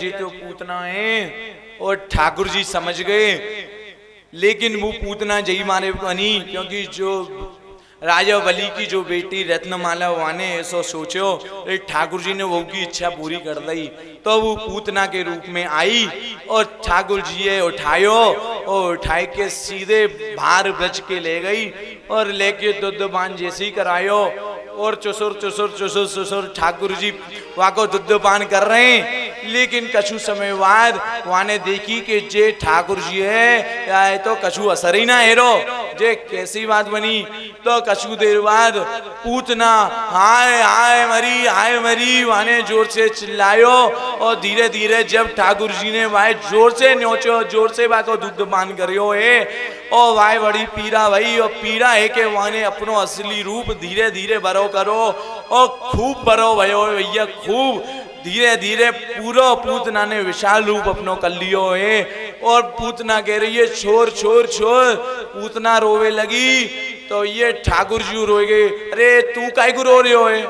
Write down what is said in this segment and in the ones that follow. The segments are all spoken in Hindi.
जी तो पूतना है और ठाकुर जी समझ गए, लेकिन वो पूतना जई मारे बनी, क्योंकि जो राजा बलि की जो बेटी रत्नमाला वाने ऐसा सोचो ठाकुर जी ने वो की इच्छा पूरी कर दी। तो वो पूतना के रूप में आई और ठाकुर जी ने उठायो और उठाए के सीधे भार ब्रज के ले गई और लेके दुद्धपान जैसे ही करायो और चुसुर चुसुर चुसुर चुसुर ठाकुर जी वहाँ को दुद्धपान कर रहे हैं। लेकिन कछु समय बाद वाने देखी कि जे ठाकुर जी है तो कछु असर ही ना हेरो, जे कैसी बात बनी। तो कछु देर बाद पूतना हाय हाय मरी वाने जोर से चिल्लायो और धीरे धीरे जब ठाकुर जी ने वाय जोर से न्योचो, जोर से वाको दुग्धपान करियो है और वाय बड़ी पीड़ा भई और पीड़ा है के वाने अपनो असली रूप धीरे धीरे बरो करो और खूब बरो भयो भैया, खूब धीरे धीरे पूरा पूतना ने विशाल रूप अपनो कर लियो है। और पूतना कह रही है छोर छोर छोर, पूतना रोवे लगी तो ये ठाकुर जी रोए गए, अरे तू काय को रो रहे हो है?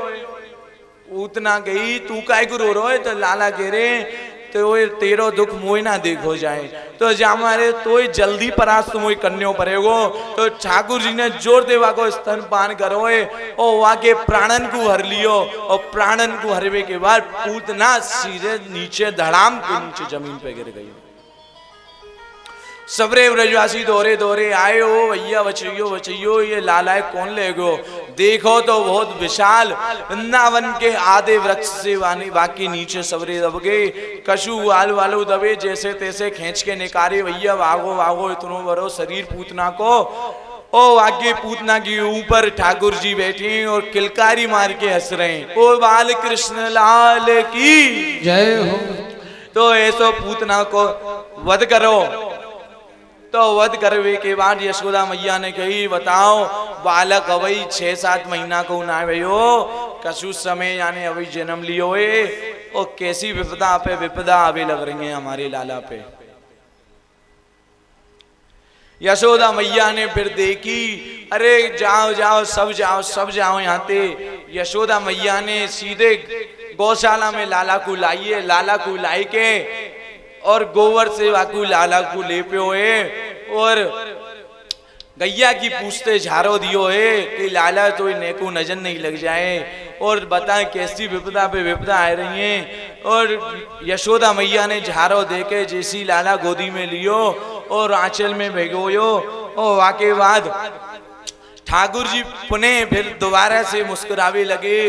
पूतना गई तू काय को रो रहे हो? तो लाला कह रहे तो तेरो दुख मोई ना देखो जाए, तो हमारे तो जल्दी परास्त मोई करने पड़ेगो। तो ठाकुर जी ने जोर देवा को स्तनपान करो और वहाँ के प्राणन को हर लियो और प्राणन को हरवे के बाद पूतना सीधे नीचे धड़ाम के नीचे जमीन पे गिर गई। सबरे ब्रजवासी दौरे दौरे आए हो भैया बचैयो बचैयो, ये लालाए कौन ले गो? देखो तो बहुत विशाल वृंदावन के आधे वृक्ष से बाकी नीचे सबरे दब गए, कशु वाल वालो दबे जैसे तैसे खींच के निकाले भैया भागो भागो, इतनो बड़ो शरीर पूतना को। ओ आगे पूतना के ऊपर ठाकुर जी बैठे और किलकारी मार के हंस रहे, ओ बाल कृष्ण लाल की जय हो। तो ऐसो पूतना को वध करो। तो वध करवे के बाद यशोदा मैया ने कही बताओ बालक अवई 6-7 महीना को ना भयो, कछु समय यानी अभी जन्म लियो है और कैसी विपदा पे विपदा अभी लग रही है हमारे लाला पे। यशोदा मैया ने फिर देखी, अरे जाओ जाओ सब जाओ सब जाओ यहाँ पे। यशोदा मैया ने सीधे गौशाला में लाला को लाइए, लाला को लाई के और गोबर से वाकू लाला को ले पियो है और गैया की पूछते झारो दियो है कि लाला तो नेको नजर नहीं लग जाए। और बताएं कैसी विपदा पे विपदा आ रही है। और यशोदा मैया ने झारो देके जैसी लाला गोदी में लियो और आंचल में भिगोयो और वाके बाद ठाकुर जी पुनः फिर दोबारा से मुस्कुरावे लगे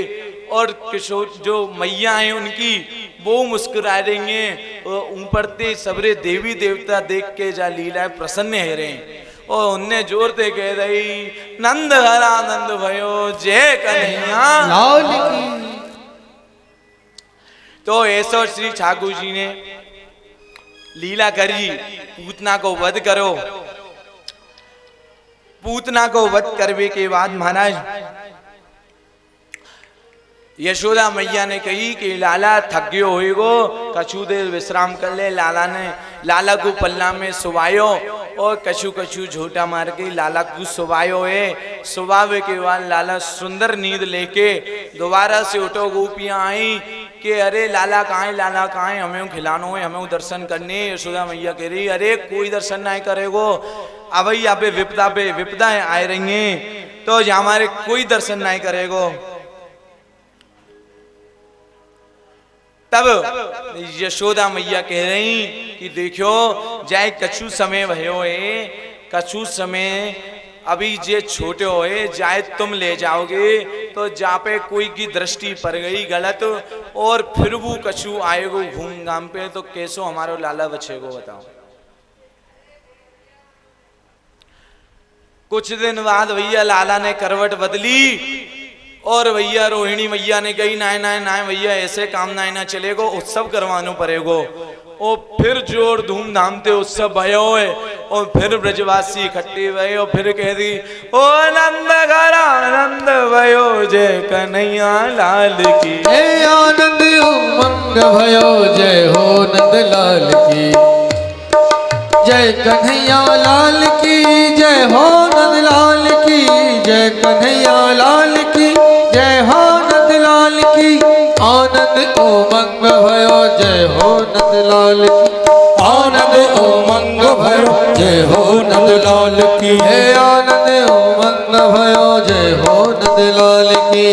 और किशोर जो मैया हैं उनकी वो मुस्कुरा रही हैं और ऊपर ते सबरे देवी देवता देख के जा लीला प्रसन्न है रहे और उनने जोर दे कह रही नंद हरा नंद भयो जय कन्हैया लाल की। तो ऐसा श्री ठाकुर जी ने लीला करी, पूतना को वध करो। पूतना को वध करवे के बाद महाराज यशोदा मैया ने कही कि लाला थक गयो होएगो, कछु देर विश्राम कर ले। लाला ने लाला को पल्ला में सुवायो और कछु कछु झोटा मार के लाला को सुवायो है। सुवावे के बाद लाला सुंदर नींद लेके दोबारा से उठो। गोपियां आई कि अरे लाला कहाँ है, लाला कहाँ है, हमें खिलानो है, हमें दर्शन करने। यशोदा मैया कह रही अरे कोई दर्शन नहीं करेगो, अब यहाँ पे विपदा आ रही हैं तो हमारे कोई दर्शन नहीं करेगो। तब यशोदा मैया कह रही कि देखो जाए कछु समय भयो है, कछु समय अभी जे छोटे होए जाए तुम ले जाओगे तो जा पे कोई की दृष्टि पड़ गई गलत और फिर वो कछु आएगो घूम घाम पे तो कैसो हमारो लाला बचेगो बताओ। कुछ दिन बाद भैया लाला ने करवट बदली और भैया रोहिणी मैया ने कही नाय नाय नाय भैया ऐसे काम नाय ना चलेगो, उत्सव करवानो पड़ेगो। और फिर जोर धूमधाम से उत्सव भयो है और फिर ब्रजवासी इकट्ठे हुए और फिर कह दी ओ नंद घरा आनंद भयो जय कन्हैया लाल की। जय आनंद उमंग भयो जय हो नंद लाल की, जय कन्हैया लाल की, जय हो नंद लाल की, जय कन्हैया लाल की, जय हो नंद लाल की। आनंद उमंग भयो जय जय हो नंदलाल की। आनंद उमंग भयो जय हो नंदलाल की। हे आनंद उमंग भयो जय हो नंदलाल की।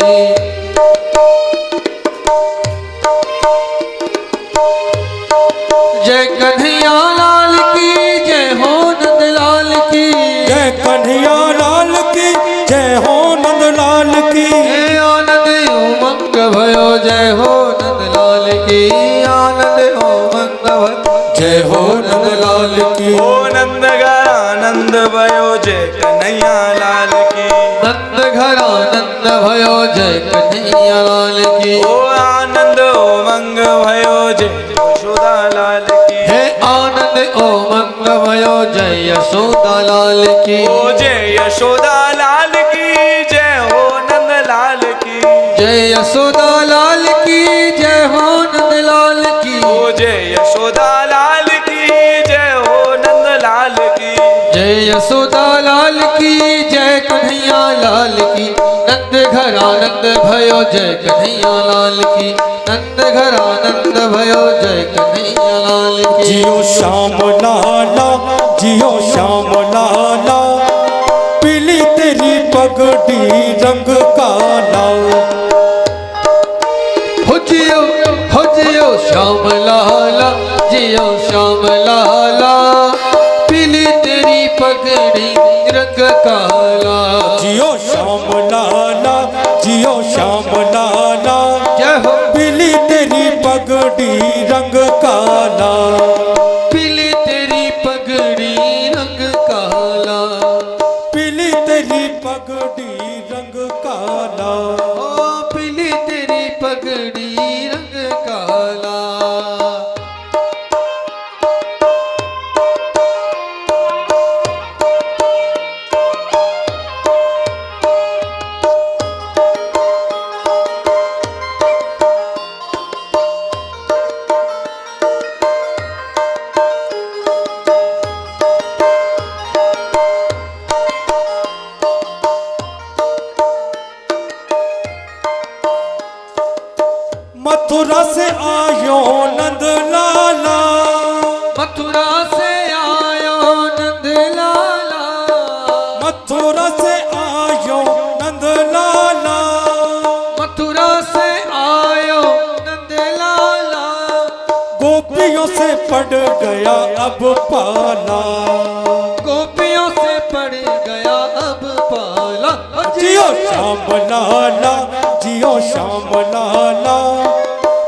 जय कन्हैया लाल की जय हो नंदलाल की। जय कन्हैया लाल की जय हो नंदलाल की। हे आनंद उमंग भयो जय हो नंदलाल की। आनंद उमंग भयो जय हो नंदलाल की। ओ नंद घर आनंद भयो जय कन्हैया लाल की। नंद घर आनंद भयो जय कन्हैया लाल की। ओ आनंद उमंग भयो जय यशोदा लाल की। हे आनंद उमंग भयो जय यशोदा लाल की। ओ जय यशोदा लाल की जय हो नंद लाल की। जय यशोदा लाल की जय हो नंद लाल की। ओ जय यशोदा लाल की जय हो नंद लाल की। जय यशोदा लाल की जय कन्हैया लाल की। नंद घर आनंद भयो जय कन्हैया लाल की। नंद घर आनंद भयो जय कन्हैया लाल की। जियो श्याम लाला जियो श्याम लाला पीली तेरी पगड़ी रंग काला। हो जियो श्याम लाला जियो श्याम लाला पीली तेरी पगड़ी रंग काला। जियो श्याम लाला जियो श्याम लाला जय हो पीली तेरी पगड़ी रंग काला। पीली तेरी पगड़ी रंग काला। पीली तेरी पगड़ी रंग काला। ओ पीली तेरी पगड़ी रंग काला। मथुरा से आयो नंद लाला। मथुरा से आयो नंद लाला। मथुरा से आयो नंद लाला। मथुरा से आयो नंद लाला। गोपियों से पड़ गया अब पाला। गोपियों से पड़ गया अब पाला। जियो श्याम लाला जियो श्याम लाला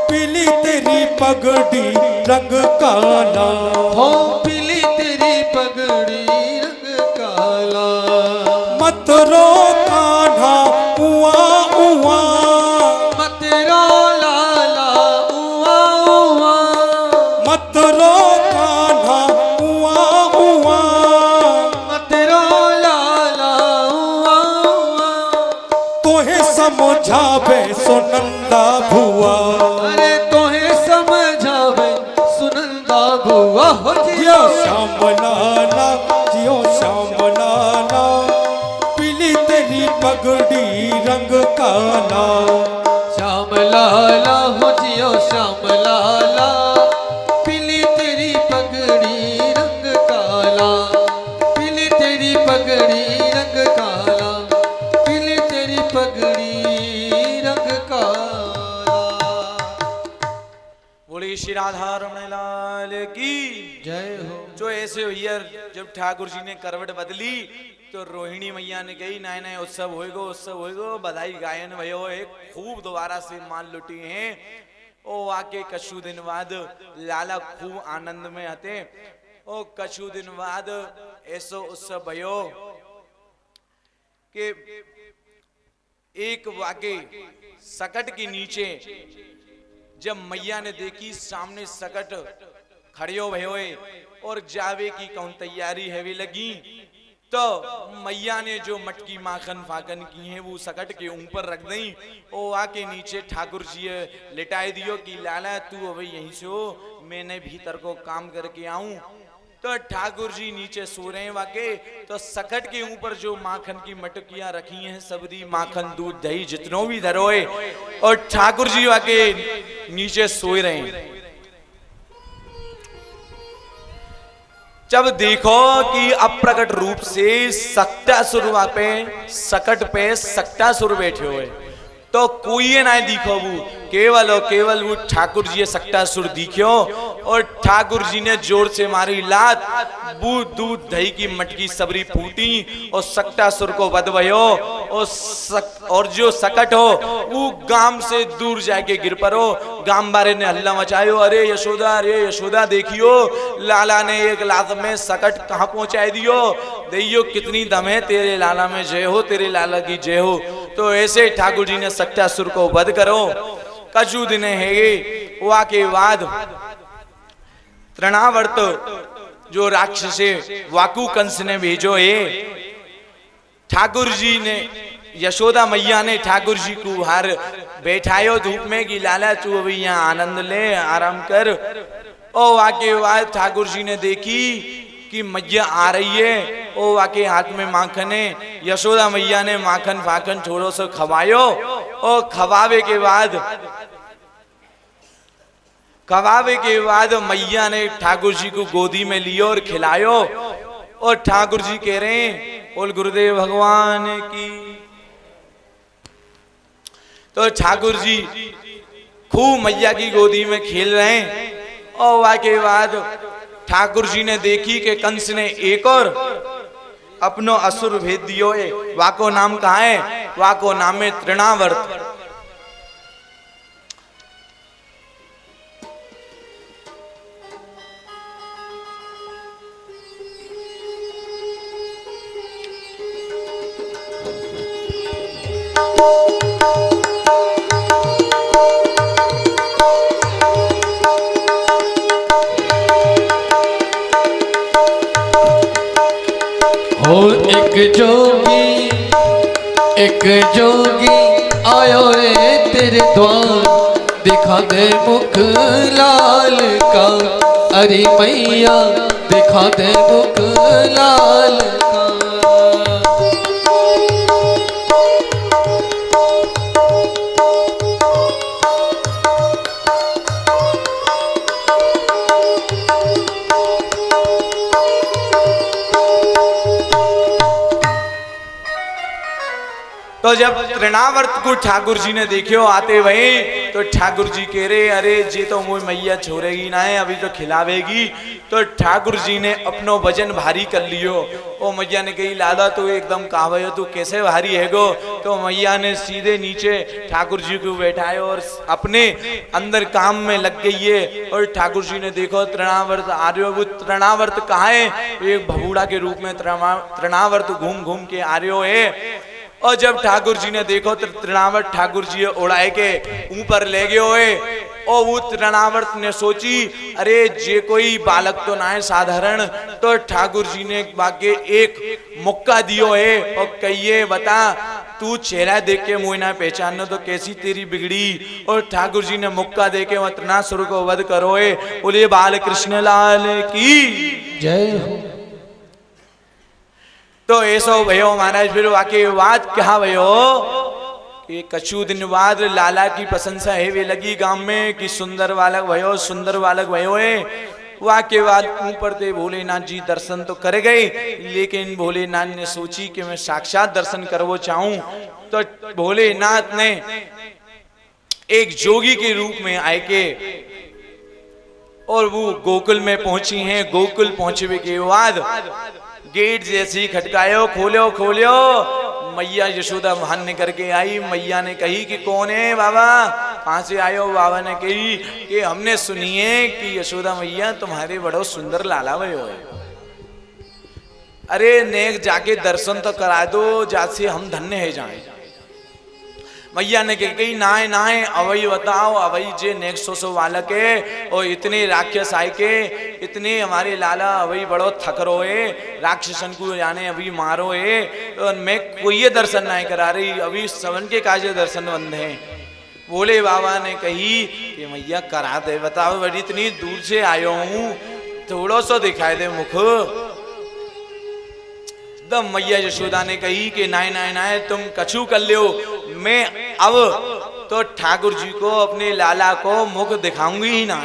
पीली तेरी पगड़ी रंग काला। हो पीली तेरी पगड़ी रंग काला। मत रो कान्हा उआ उआ। मत रो लाला उआ उआ। मत रो कान्हा उआ उआ। मत रो लाला उआ उआ। तोहे समझावे सुनंदा भुआ। अरे तोहे समझावे सुनंदा भुआ। हो जियो श्याम लाला जियो श्याम लाला पीली तेरी पगड़ी रंग काला। श्याम लाला हो जियो श्याम लाला पीली तेरी पगड़ी रंग काला। पीली तेरी पगड़ी रंग काला। पीली तेरी पगड़ी रंग काला। बोली श्री राधा रमण लाल की जय हो। जो ऐसे भैया जब ठाकुर जी ने करवट बदली तो रोहिणी मैया ने कही नए नए उत्सव होएगो बधाई गायन भयो एक खूब दोबारा से मान लुटी हैं। ओ आके कछु दिन बाद लाला खूब आनंद में हते। ओ कछु दिन बाद ऐसो उत्सव भयो कि एक वाके सकट के नीचे जब मैया ने देखी सामने सकट खड़ियो भयोए और जावे की कौन तैयारी हैवी लगी तो मैया ने जो मटकी माखन फाकन की है वो सकट के ऊपर रख दी। ओ आके नीचे ठाकुर जी लिटाए दियो कि लाला तू अभी यहीं से हो मैंने भीतर को काम करके आऊं। तो ठाकुर जी नीचे सो रहे हैं वाके तो सकट के ऊपर जो माखन की मटकियां रखी हैं सबरी माखन दूध दही जितनों भी धरोए और ठाकुर जी वाके नीचे सोए रहे हैं। जब देखो कि अप्रकट रूप से सक्टासुर पे सकट पे सक्टासुर बैठे हुए, तो कोई ना दिखो वो केवल और केवल वो ठाकुर जी सक्टासुर दिखो। और ठाकुर जी ने जोर से मारी लात, वो दूध दही की मटकी सबरी फूटी और सक्टासुर को वध भयो। और जो सकट हो वो गांव से दूर जाके गिर पड़ो। गांव बारे ने हल्ला मचायो, अरे यशोदा देखियो, लाला ने एक लात में सकट कहाँ पहुंचाए दियो, देखियो कितनी दम है तेरे लाला में, जय हो तेरे लाला की जय हो। तो ऐसे ठाकुर जी ने सक्टासुर को वध करो। कछु दिन है वाके बाद तृणावर्त जो राक्षस वाकु कंस ने भेजो है, ठाकुर जी ने यशोदा मैया ने ठाकुर जी को बाहर बैठायो धूप में कि लाला तू अभी यहाँ आनंद ले, आराम कर। और वाके बाद ठाकुर जी ने देखी कि मैया आ रही है, ओ वाके हाथ में माखन है। यशोदा मैया ने माखन फाखन थोड़ो सो खवायो और खवावे के बाद मैया ने ठाकुर जी को गोदी में लियो और खिलायो। और ठाकुर जी कह रहे हैं बोल गुरुदेव भगवान की। तो ठाकुर जी खूब मैया की गोदी में खेल रहे हैं। और वाके बाद ठाकुर जी ने देखी कि कंस ने एक और अपनो असुर भेज दियो है। वाको नाम कहाँ है? वाको नाम है तृणावर्त। एक जोगी आयो रे तेरे द्वार, दिखा दे मुख लाल का, अरे मैया दिखा दे मुख लाल का। तो जब तृणावर्त को ठाकुर जी ने देखियो आते वही, तो ठाकुर जी कह रहे अरे जी तो मुझे मैया छोड़ेगी ना है, अभी तो खिलावेगी। तो ठाकुर जी ने अपनो वजन भारी कर लियो। ओ मैया ने कही लाला तू एकदम कावयो, तू कैसे भारी है गो। तो मैया ने सीधे नीचे ठाकुर जी को बैठायो और अपने अंदर काम में लग गई है। और ठाकुर जी ने देखो तृणावर्त आ रहे हो। वो तृणावर्त कहाँ है? एक भबूड़ा के रूप में तृणावर्त घूम घूम के आ रहे हो है। और जब ठाकुर जी ने देखो तो तृणावर्त ठाकुर जी उड़ाए के ऊपर ले गए हुए। और वो तृणावर्त ने सोची अरे जे कोई बालक तो ना है साधारण। तो ठाकुर जी ने बाके एक मुक्का दियो है और कहिए बता तू चेहरा देख के मुझे ना पहचानो तो कैसी तेरी बिगड़ी। और ठाकुर जी ने मुक्का दे के वह तृणासुर को वध करो है। बोले बाल कृष्ण लाल की जय हो। तो ऐसो भयो महाराज। फिर वाके बात क्या भयो कि कछु दिन बाद लाला की प्रशंसा है वे लगी गांव में कि सुंदर बालक भयो, सुंदर बालक भयो है। वाके बाद ऊपर थे भोलेनाथ जी दर्शन तो कर गए, लेकिन भोलेनाथ ने सोची कि मैं साक्षात दर्शन करवो चाहूं। तो भोलेनाथ ने एक जोगी के रूप में आए के और वो गोकुल में पहुंची हैं। गोकुल पहुंचने के बाद गेट जैसी खटकायो, खोलो खोलो। मैया यशोदा भान ने करके आई। मैया ने कही कि कौन है बाबा, कहाँ से आयो? बाबा ने कही कि हमने सुनी है कि यशोदा मैया तुम्हारे बड़ो सुंदर लाला भयो है। अरे नेक जाके दर्शन तो करा दो, जासे हम धन्य है जाए। मैया ने कही नाय नाय अवई बताओ, अवई जे नेक सो बालक है और इतने राक्षस आए के, इतने हमारे लाला अवई बड़ो थक रो है, राक्षसन को जाने अभी मारो है। तो मैं कोई दर्शन नहीं करा रही, अभी सवन के काजे दर्शन बंद है। बोले बाबा ने कही कि मैया करा दे, बताओ बड़ी इतनी दूर से आयो हूँ, थोड़ो सो दिखाई दे मुख। तब मैया यशोदा ने कही कि नाय नाय नाय तुम कछु कर लो, मैं अब तो ठाकुर जी को अपने लाला को मुख दिखाऊंगी ही ना।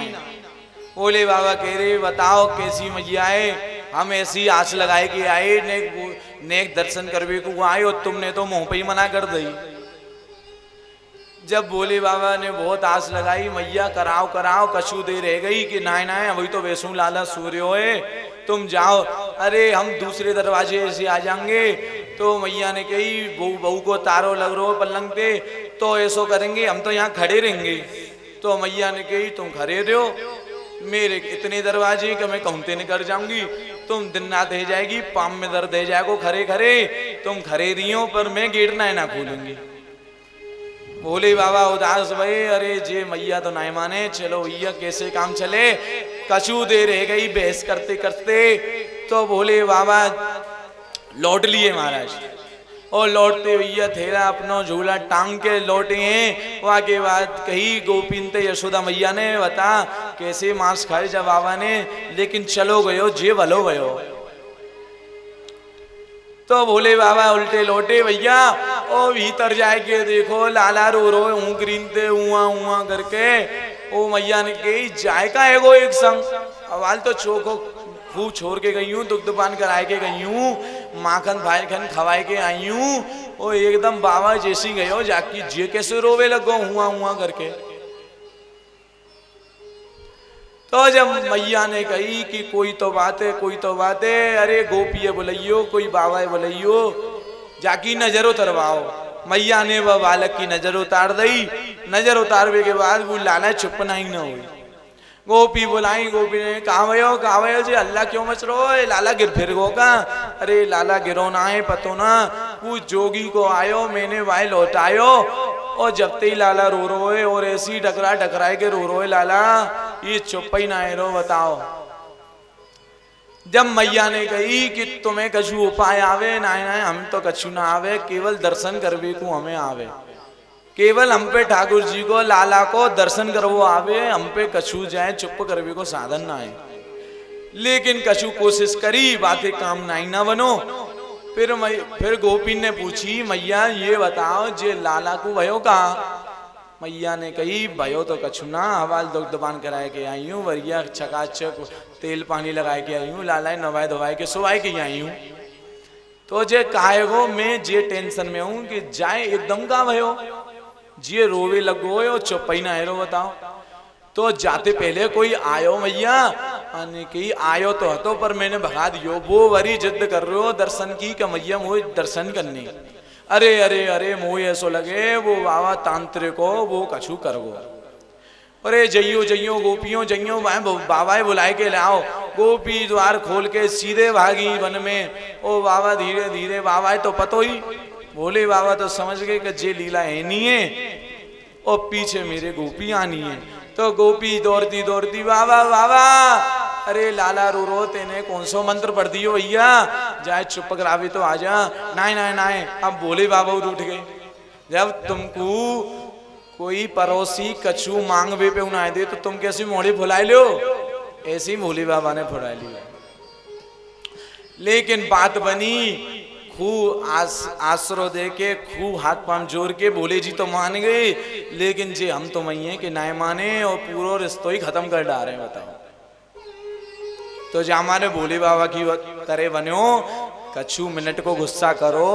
बोले बाबा कह रहे बताओ कैसी मैया है? हम ऐसी आस लगाए कि आए नेक दर्शन करवे को आए और तुमने तो मुंह पे ही मना कर दी। जब भोले बाबा ने बहुत आस लगाई, मैया कराओ कराओ, कछु देर रह गई कि नाय नाय अभी तो वैसू लाला सूर्य होए, तुम जाओ, अरे हम दूसरे दरवाजे से आ जाएंगे। तो मैया ने कही बहू को तारो लग रहा हो पलंग पे, तो ऐसो करेंगे हम तो यहाँ खड़े रहेंगे। तो मैया ने कही तुम खड़े रहो, मेरे इतने दरवाजे कि मैं कहते नहीं कर जाऊंगी, तुम दिन रात रह जाएगी, पाम में दर्द रह जाएगो खरे खरे, तुम खरे रही हो पर मैं गेट ना खोलूंगी। भोले बाबा उदास भये, अरे जे मैया तो नहीं माने, चलो भैया कैसे काम चले। कछु देर रह गई बहस करते करते, तो भोले बाबा लौट लिए महाराज, और लौटते भैया थेरा अपना झूला टांग के लौटे हैं। वहाँ के बाद कही गोपीनते यशोदा मैया ने बता कैसे मांस खाए जब बाबा ने, लेकिन चलो गयो जे भलो गयो। तो भोले बाबा उल्टे लौटे भैया, ओ भीतर जाके देखो लाला रो रो ऊँगरीनते उआ उआ करके। ओ मैया ने कही जाए का है गो एक संग, अवाल तो चोखो खूब छोड़ के गई हूँ, दुग्ध पान कराए के गई हूँ, माखन भाईखन खवाए के आई हूँ, ओ एकदम बाबा जैसी गए हो जाकी जे कैसे रोवे लगो हुआ हुआ करके। तो जब मैया ने कही कि कोई तो बात है कोई तो बात है, अरे गोपिये बोलियो कोई बाबा बोलियो, जाकी नजर उतरवाओ। मैया ने वह बालक की नजर उतार दी। नजर उतारवे के बाद वो लाला चुपना ही न हुई। गोपी बुलाई, गोपी ने कहा भयो जी अल्लाह क्यों मच रहो है, लाला गिर फिर होगा। अरे लाला गिरो ना है पतो ना, वो जोगी को आयो मैंने वाय लौटायो, और जब ते ही लाला रो रो है, और ऐसी टकराए के रो रो है लाला, ये चुप ही ना है रो बताओ। जब मैया ने कही कि तुम्हें कछु उपाय आवे, ना हम तो कछु ना आवे, केवल दर्शन करवे को हमें आवे, केवल हम पे ठाकुर जी को लाला को दर्शन करवो आवे, हम पे कछु जाए चुप करवे को साधन ना है। लेकिन कछु कोशिश करी, बातें काम नहीं ना बनो। फिर गोपी ने पूछी मैया ये बताओ जे लाला को भयो कहा। मैया ने कही भयो तो कछु ना, हवाल दुग्धपान कराए के आई हूँ, वरिया चकाचक तेल पानी लगाए के आई हूँ, लाला नवाए धोवाए के सुवाए के आई हूँ। तो जे काहे गो मैं जे टेंशन में हूँ कि जाए एकदम का भयो, जे रोवे लगो और चुप ही ना है रो बताओ। तो जाते पहले कोई आयो मैया, आने की आयो तो हतो पर मैंने भगा दियो, वो वरी जिद कर रहे हो दर्शन की कि मैया मुझे दर्शन करनी। अरे अरे अरे मुझे ऐसो लगे वो बाबा तांत्रिक हो, वो कछु कर गो। अरे जइयो जइयो गोपियों जइयो बाबा बुलाए के लाओ। गोपी द्वार खोल के सीधे भागी वन में। ओ बाबा धीरे धीरे, बाबा तो पतो ही, भोले बाबा तो समझ गए कि जे लीला है नहीं है, और पीछे मेरे गोपी आनी है। तो गोपी दौड़ती दौड़ती बाबा बाबा, अरे लाला रो रो तेने कौन सो मंत्र पढ़ दियो भैया, जाए चुप करावे तो आजा। नाय नाय नाय, अब भोले बाबा उठ गए। जब तुमको कोई पड़ोसी कछु मांगवे पे उन्हें दे तो तुम कैसे मोड़े फुलाए लो, ऐसे ही भोले बाबा ने फुलाए लिया। लेकिन बात बनी, खूब आश्रो दे के खूब हाथ पांव जोड़ के भोले जी तो मान गए, लेकिन जे हम तो मई है कि ना माने और पूरा रिश्तो ही खत्म कर डाले हैं बताओ। तो जो हमारे भोले बाबा की तरह बनो, कछु मिनट को गुस्सा करो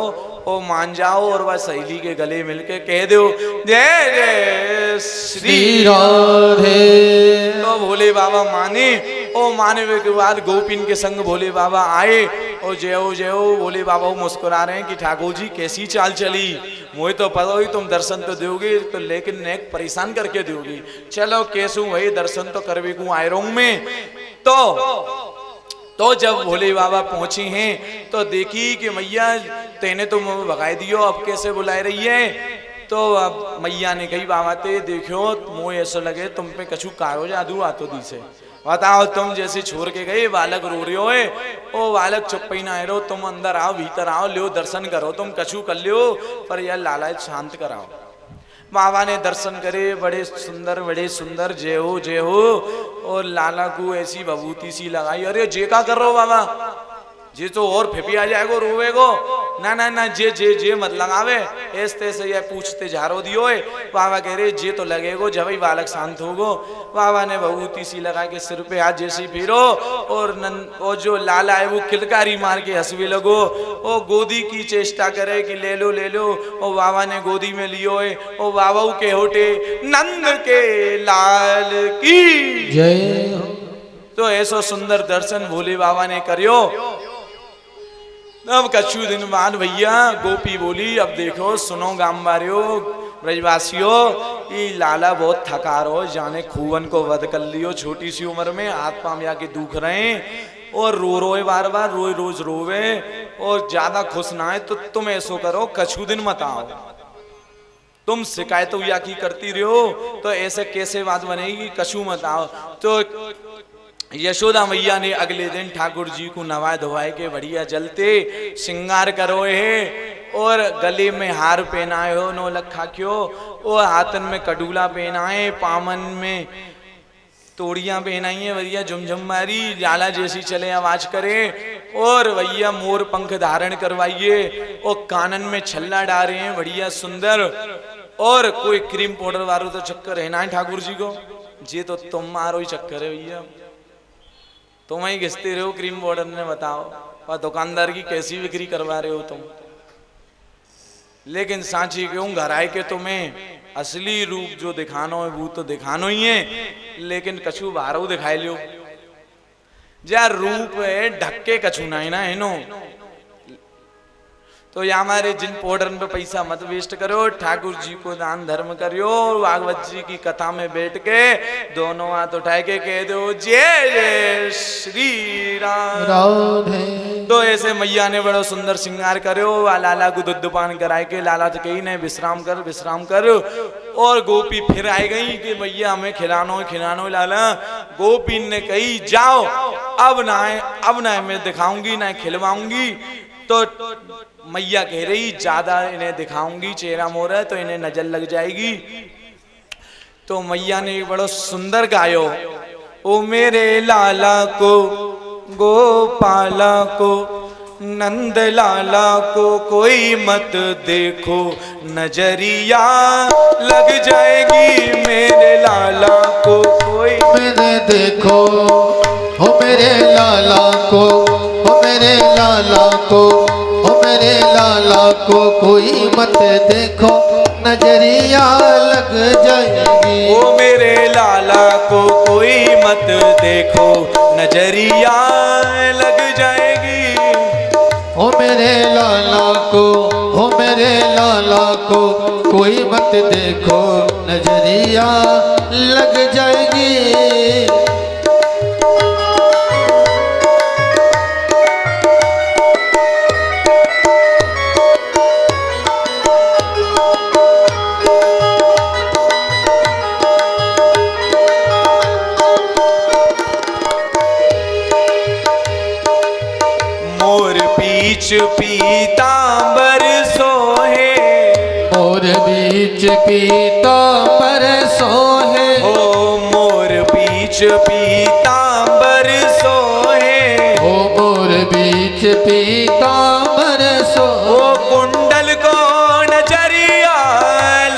और मान जाओ, और वह सहेली के गले मिलके कह दो जय जय श्री राधे। तो भोले बाबा माने, और माने के बाद गोपिन के संग भोले बाबा आए, और जय हो भोले बाबा मुस्कुरा रहे हैं कि ठाकुर जी कैसी चाल चली, मुझे तो पता ही तुम दर्शन तो दोगे तो, लेकिन नेक परेशान करके दोगी। चलो कैसू भाई दर्शन तो करवे को आए रहूं मैं। तो जब भोले बाबा पहुंची हैं तो देखी कि मैया तेने तो मुझे भगाई दियो, अब कैसे बुलाए रही है। तो अब मैया ने कही बाबा ते देखो मुझे ऐसा लगे तुम पे कछु कारो जादू आतो दी से, बताओ तुम जैसे छोड़ के गए बालक रो रहे हो, ओ बालक चुप ही ना रहो, तुम अंदर आओ भीतर आओ, लो दर्शन करो, तुम कछु कर लियो पर यह लाला शांत कराओ। बाबा ने दर्शन करे, बड़े सुंदर जय हो, और लाला को ऐसी भभूति सी लगाई। अरे जे का कर रहे हो बाबा, जे तो और फिपी आ जाएगो रोवेगो ना ना ना जे जे जे मत लगावे ऐसे से ये पूछते झारो दियो है। बाबा कह रहे जे तो लगेगो जब ही बालक शांत होगो। बाबा ने भभूति सी लगा के सिर पे हाथ जैसी फिरो और जो लाला है वो किलकारी मार के हंसवे लगो। ओ गोदी की चेष्टा करे कि ले लो ले लो। ओ बाबा ने गोदी में लियो है। ओ बाबा के होटे नंद के लाल की जय हो। तो ऐसो सुंदर दर्शन भोले बाबा ने करियो। अब कछु दिन बाद भैया गोपी बोली अब देखो सुनो गांव वालियो ब्रजवासियों ये लाला बहुत थका रहो जाने खूवन को वध कर लियो छोटी सी उम्र में हाथ पांव जाके दुख रहे और रो रोए बार बार रोए रोज रोवे और ज्यादा खुश ना है तो तुम ऐसो करो कछु दिन मत आओ। तुम शिकायत या की करती रहो तो ऐसे कैसे बात बनेगी कछु मत आओ। तो यशोदा मैया ने अगले दिन ठाकुर जी को नवाए धोवाए के बढ़िया जलते श्रृंगार करो है और गले में हार पहनाए हो नो लखा क्यों और हाथन में कटूला पहनाए पामन में तोड़ियां पहनाई है भैया झुमझुम मारी जाला जैसी चले आवाज करे और भैया मोर पंख धारण करवाइए और कानन में छल्ला डाले हैं बढ़िया सुंदर। और कोई क्रीम पाउडर वालों तो चक्कर है ना ठाकुर जी को जे तो तुम मारो ही चक्कर है भैया तुम ही घिसते रहो क्रीम पाउडर ने बताओ और दुकानदार की कैसी बिक्री करवा रहे हो तुम। लेकिन सांची क्यों घर आए के तुम्हें असली रूप जो दिखानो है वो तो दिखानो ही है लेकिन कछु बारो दिखाई लो जा रूप है ढक्के कछु नहीं ना है नो। तो या हमारे जिन पाउडर पे पैसा मत वेस्ट करो ठाकुर जी को दान धर्म करियो। भागवत जी की कथा में बैठ के दोनों हाथ उठाए के कह दो जय जय श्री राम राधे। तो ऐसे मैया ने बड़ा सुंदर श्रृंगार करो लाला को दुध पान कराए के लाला तो कही नहीं विश्राम कर और गोपी फिर आई गई कि भैया हमें खिलानो लाला। गोपी ने कही जाओ अब ना मैं दिखाऊंगी ना खिलवाऊंगी। तो मैया कह रही ज्यादा इन्हें दिखाऊंगी चेहरा मोरा तो इन्हें नजर लग जाएगी। तो मैया ने बड़ा सुंदर गायो ओ मेरे लाला को गोपाला को नंद लाला को कोई मत देखो नजरिया लग जाएगी मेरे लाला को कोई मेरे देखो हो मेरे लाला को हो मेरे लाला को हो मेरे लाला को कोई मत देखो नजरिया लग जाएगी। ओ मेरे लाला को कोई मत देखो नजरिया लग जाएगी। हो मेरे लाला को हो मेरे लाला को कोई मत देखो नजरिया लग जाएगी। पीतांबर सोहे मोर बीच पीतांबर सोहे ओ मोर बीच पीतांबर सोहे ओ मोर बीच पीतांबर सोहे ओ कुंडल को नजरिया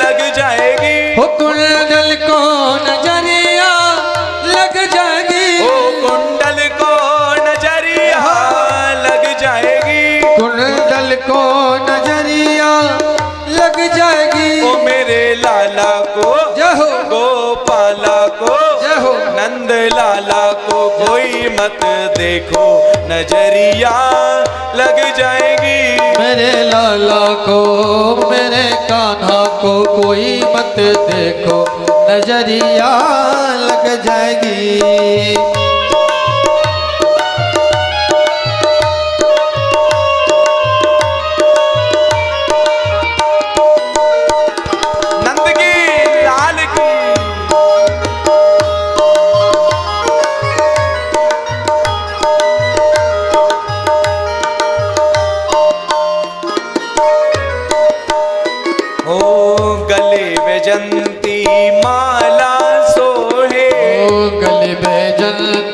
लग जाएगी। ओ कुंडल को नजरिया लग जाएगी। ओ कुंडल को नजरिया लग जाएगी। कुंडल को नजरिया लग जाएगी। ओ मेरे लाला को जय हो गोपाला को जय हो नंद लाला को कोई मत देखो नजरिया लग जाएगी। मेरे लाला को मेरे कान्हा को कोई मत देखो नजरिया लग जाएगी। बैजंती माला सोहे ओ गले बैजंती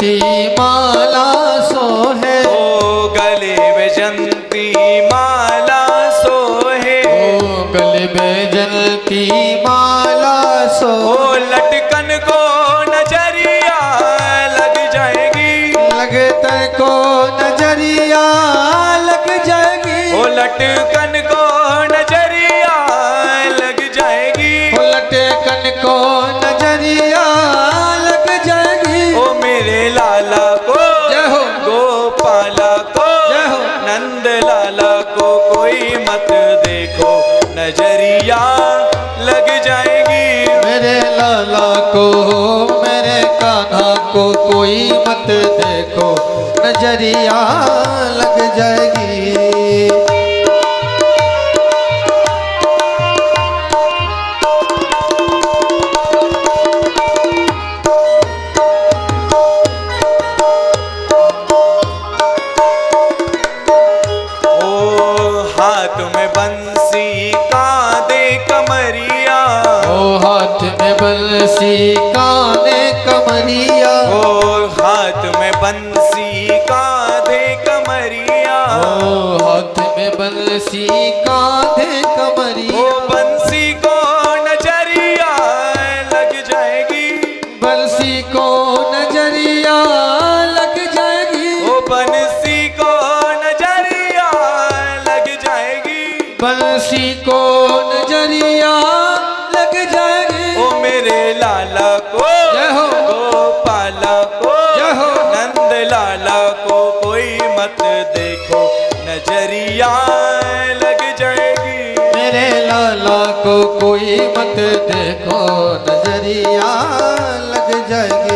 लगे तको नजरिया लग जाएगी। ओ लटकन को नजरिया लग जाएगी। ओ लटकन को नजरिया लग जाएगी। ओ मेरे लाला को जय हो गोपाला को जय हो नंद लाला को कोई मत देखो नजरिया लग जाएगी। मेरे लाला को मेरे कान्हा को कोई मत देखो नजरिया लग जाएगी। हाथ में बंसी कांधे कमरिया। ओ हाथ में बंसी काने कमरिया। ओ हाथ में बंसी कांधे कमरिया। ओ हाथ में बंसी कांधे कमरिया। ओ बंसी को नजरिया लग जाएगी। बंसी को नजरिया लग जाएगी। ओ बंसी को नजरिया लग जाएगी। बंसी को नजरिया लग जाएगी। ओ मेरे लाला को जय हो गोपाला को जय हो नंद लाला को कोई मत देखो नजरिया लग जाएगी। मेरे लाला को कोई मत देखो नजरिया लग जाएगी।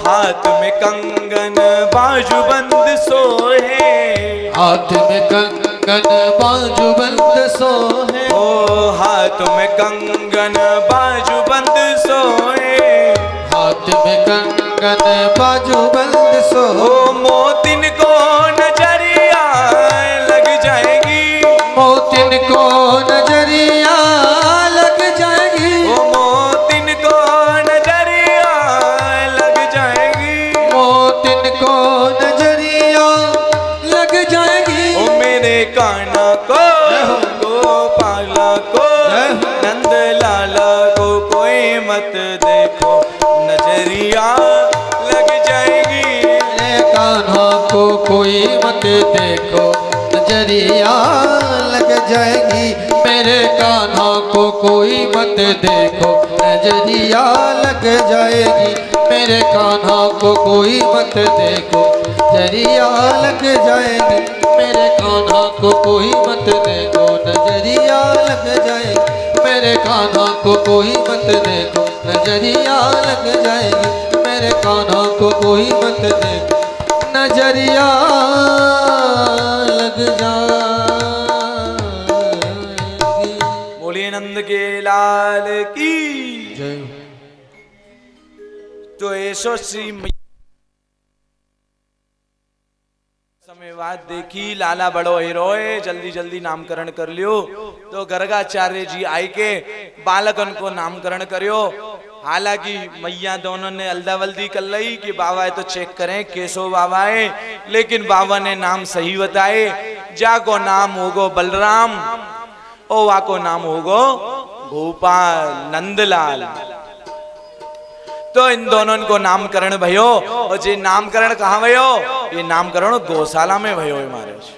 हाथ में कंगन बाजूबंद सोहे। हाथ में कंगन बाजूबंद सोहे। ओ हाथ में कंगन बाजूबंद सोहे। हाथ में कंगन बाजूबंद सोहे। ओ मोतिन को नजरिया लग जाएगी। मोतिन को नजरिया लग जाएगी। ओ मोतिन को नजरिया लग जाएगी। मोतिन को नजरिया लग जाएगी। ओ मेरे कान्हा को गोपाला को नंद लाला को कोई मत देखो नजरिया लग जाएगी। मेरे कान्हा को कोई मत देखो नजरिया लग जाएगी। मेरे कान्हा को कोई मत देखो नजरिया लग जाएगी। मेरे कान्हा को कोई मत देखो नजरिया लग जाएगी। मेरे कान्हा को कोई मत देखो नजरिया लग जाएगी। मेरे कान्हा को कोई मत देखो नजरिया लग जाएगी। मेरे कान्हा को कोई मत देखो नजरिया लग जाएगी। बोलिए नंद के लाल की जय। तो ऐसो श्री मैया समय बाद देखी लाला बड़ो हीरोए जल्दी जल्दी नामकरण कर लियो। तो गर्गाचार्य जी आई के बालकन को नामकरण करियो। हालांकि मैया दोनों ने अल्दावल्दी कर ली कि बाबा है तो चेक करें केसो बाबा है, लेकिन बाबा ने नाम सही बताए। जा को नाम होगो बलराम, ओ वा को नाम होगो गोपाल नंदलाल। तो इन दोनों को नामकरण भयो। और जे नामकरण कहाँ भयो? ये नामकरण गौशाला में भयो है महाराज।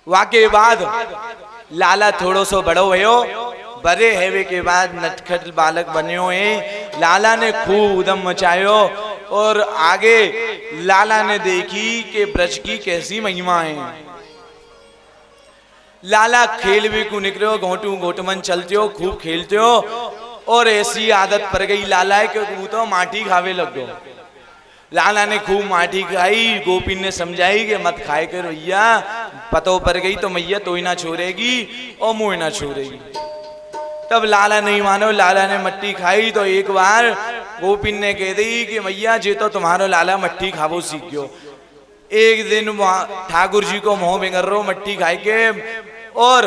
वाके बाद लाला थोड़ो सो बड़ो भयो। बड़े हेवे के बाद नटखट बालक बन्यो है। लाला ने खूब उदम मचायो और आगे लाला ने देखी कि ब्रज की कैसी महिमा है। लाला खेल भी को निकलो, घोटू घोटमन चलते हो, खूब खेलते हो। और ऐसी आदत पड़ गई लाला है क्योंकि वो तो माटी खावे लग गो। लाला ने खूब माटी खाई। गोपी ने समझाई कि मत खाए कर भैया, पतो पड़ गई तो मैया तो ही ना छोड़ेगी और मुँह ना छोड़ेगी। तब लाला नहीं मानो, लाला ने मट्टी खाई। तो एक बार गोपी ने कह दी कि मैया जे तो तुम्हारो लाला मट्टी खावो सीख गयो। एक दिन ठाकुर जी को मोह बिगड़ रो मट्टी खाई के और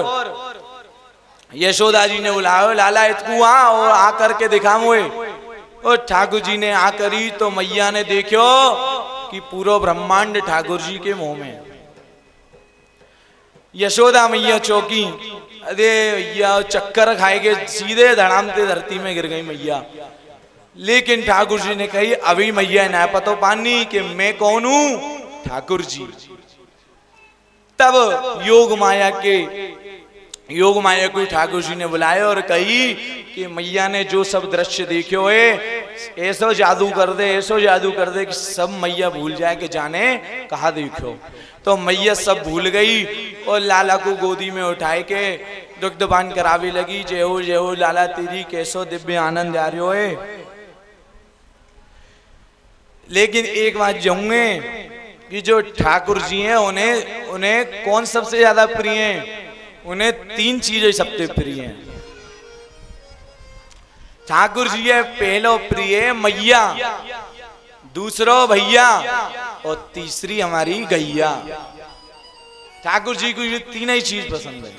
यशोदा जी ने बुलाया, लाला इतकू आ और आ करके दिखा मुए। और ठाकुर जी ने आ करी तो मैया ने देखो कि पूरा ब्रह्मांड ठाकुर जी के मुंह में। यशोदा मैया चौकी, अरे भैया चक्कर खाएगे, सीधे धड़ामते धरती में गिर गई मैया। लेकिन ठाकुर जी ने कही अभी मैया ना पतो पानी कि मैं कौन हूं, ठाकुर जी। तब योग माया को ठाकुर जी ने बुलाया और कही कि मैया ने जो सब दृश्य देखो है, ऐसा जादू कर दे, ऐसा जादू कर दे कि सब मैया भूल जाए कि जाने कहा देखो। तो मैया सब भूल गई और लाला को गोदी में उठाए के दुग्धपान करावे लगी। जय हो लाला तेरी कैसो दिव्य आनंद आ रही है। लेकिन एक बात जाऊंगे कि जो ठाकुर जी हैं उन्हें कौन सबसे ज्यादा प्रिय है? उन्हें 3 चीजें सबसे प्रिय हैं। ठाकुर जी है पहलो प्रिय मैया, दूसरो भैया और तीसरी हमारी गैया। ठाकुर जी को ये तीन ही चीज पसंद है।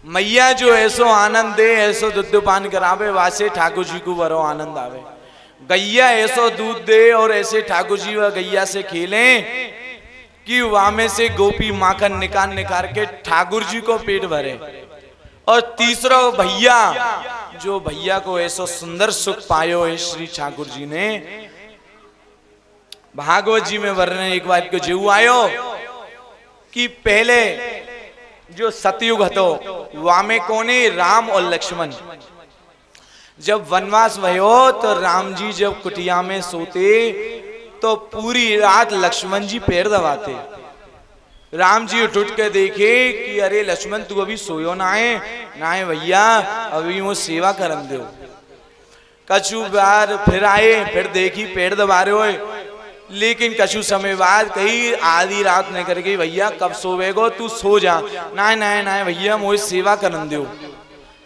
मैया जो ऐसो आनंद दे, ऐसो दूध पान करावे, वासे ठाकुर जी को बड़ो आनंद आवे। गैया ऐसो दूध दे और ऐसे ठाकुर जी व गैया से खेलें कि वहां में से गोपी माखन निकाल के ठाकुर जी को पेट भरे। और तीसरा भैया, जो भैया को ऐसो सुंदर सुख पायो है श्री ठाकुर जी ने। भागवत जी में वर्णन एक बार को जीव आयो कि पहले जो सतयुग हतो वहां में कोने राम और लक्ष्मण। जब वनवास भयो तो राम जी जब कुटिया में सोते तो पूरी रात लक्ष्मण जी पैर दबाते। राम जी उठ के देखे कि अरे लक्ष्मण तू अभी सोयो ना है भैया, अभी वो सेवा करम दो। कछु बार फिर आए, फिर देखी पैर दबा रहे हो। लेकिन कछु समय बाद कही आधी रात ने करके भैया कब सोवेगो, तू सो जा। ना भैया मुझे सेवा करम दो।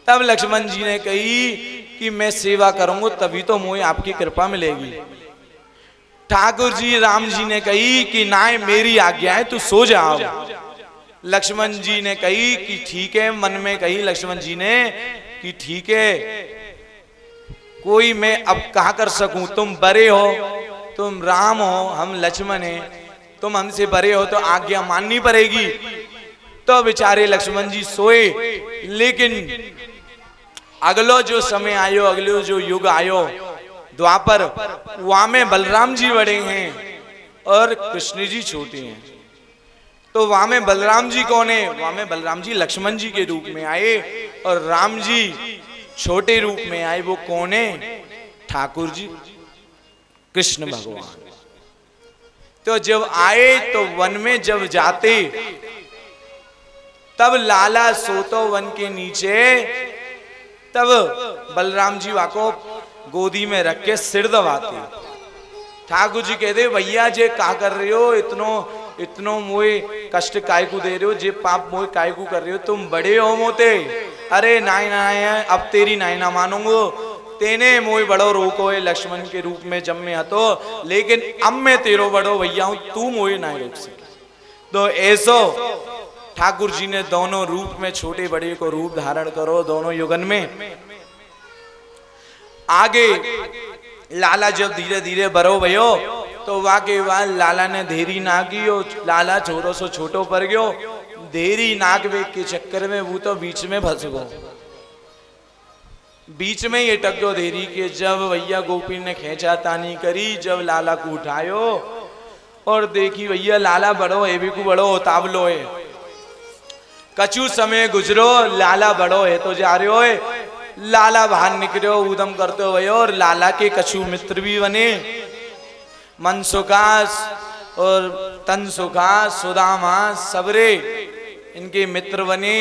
तब लक्ष्मण जी ने कही कि मैं सेवा करूंगा तभी तो मुझे आपकी कृपा मिलेगी। ठाकुर जी राम जी ने कही कि ना मेरी आज्ञा है, तू सो जाओ। लक्ष्मण जी ने कही कि ठीक है, मन में कही लक्ष्मण जी ने कि ठीक है, कोई मैं अब कहा कर सकूं, तुम बड़े हो, तुम राम हो, हम लक्ष्मण हैं, तुम हमसे बड़े हो तो आज्ञा माननी पड़ेगी। तो बेचारे लक्ष्मण जी सोए। लेकिन अगलो जो समय आयो, अगलो जो युग आयो द्वापर, वहां में बलराम जी बड़े हैं और कृष्ण जी छोटे हैं। तो वहां में बलराम जी कौन है? वहां में बलराम जी लक्ष्मण जी के रूप में आए और राम जी छोटे रूप में आए। वो कौन है? ठाकुर जी कृष्ण भगवान। तो जब आए तो वन में जब जाते तब लाला सोतो वन के नीचे, तब बलराम जी वाको गोदी में रख के सिर दबाते। ठाकुर जी कहते भैया जे का कर रहे हो, इतनो मोए कष्ट काय को दे रहे हो, जे पाप मोए काय को कर रहे हो, तुम बड़े हो मोते। अरे नाई अब तेरी नाई ना मानूंगो, तेने मोए बड़ो रोको है लक्ष्मण के रूप में जब मैं हतो, लेकिन अब मैं तेरो बड़ो भैया हूं, तू मोए ना रोक सके। तो ऐसो ठाकुर जी ने दोनों रूप में छोटे बड़े को रूप धारण करो, दोनों युगन में। आगे लाला जब धीरे धीरे बड़ो भयो तो वाके बाद लाला ने देरी ना की और लाला छोरो सो छोटो पर गयो। देरी नाक वेग के चक्कर में वो तो बीच में फंस गो, बीच में ये टक गयो देरी के। जब भैया गोपी ने खेचा तानी करी, जब लाला को उठायो और देखी भैया लाला बड़ो है, भी को बड़ो ताबलो है। कछु समय गुजरो, लाला बड़ो है तो जा रहे हो। लाला बाहर निकलो उदम करते हुए और लाला के कछु मित्र भी बने, मनसुकास और तनसुकास, सुदामा, सबरे इनके मित्र बने।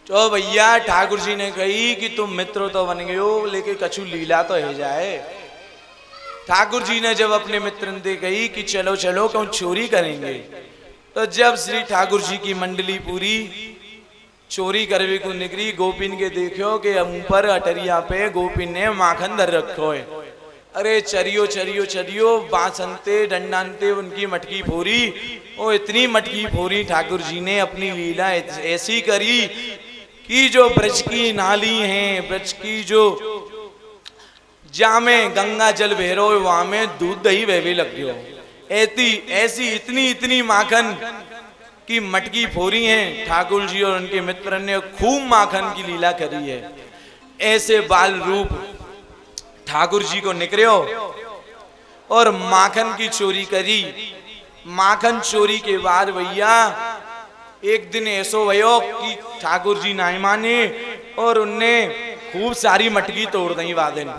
तो भैया ठाकुर जी ने कही कि तुम मित्र तो बन गए हो, लेकिन कछु लीला तो है जाए। ठाकुर जी ने जब अपने मित्र ने कही कि चलो चलो कहूं चोरी करेंगे, तो जब श्री ठाकुर जी की मंडली पूरी चोरी करवे को निकली, गोपिन के देखो कि ऊपर अटरिया पे गोपिन ने माखन धर रखो है। अरे चरियो चरियो चरियो, बांसनते डंडानते उनकी मटकी फोरी। ओ इतनी मटकी फोरी ठाकुर जी ने, अपनी लीला ऐसी करी कि जो ब्रज की नाली हैं, ब्रज की जो जामे गंगा जल बहरो, वहां में दूध दही बहवे लग गयो। ऐसी इतनी इतनी माखन की मटकी फोरी हैं ठाकुर जी और उनके मित्र ने, खूब माखन की लीला करी है। ऐसे बाल रूप ठाकुर जी को निकलो और माखन की चोरी करी। माखन चोरी के बाद भैया एक दिन ऐसो भयो कि ठाकुर जी नाई माने और उनने खूब सारी मटकी तोड़ दी वादन।